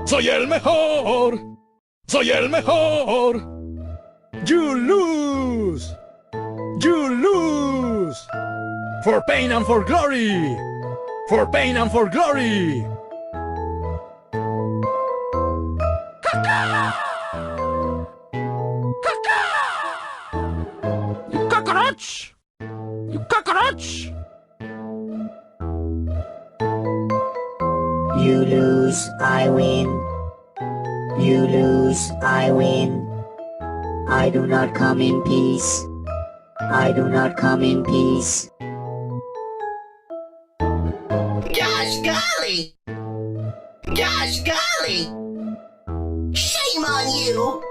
Soy el mejor. Soy el mejor. You lose. You lose. For pain and for glory. For pain and for glory. You cockroach! You cockroach! You lose, I win. You lose, I win. I do not come in peace. I do not come in peace. Gosh golly! Gosh golly! Shame on you!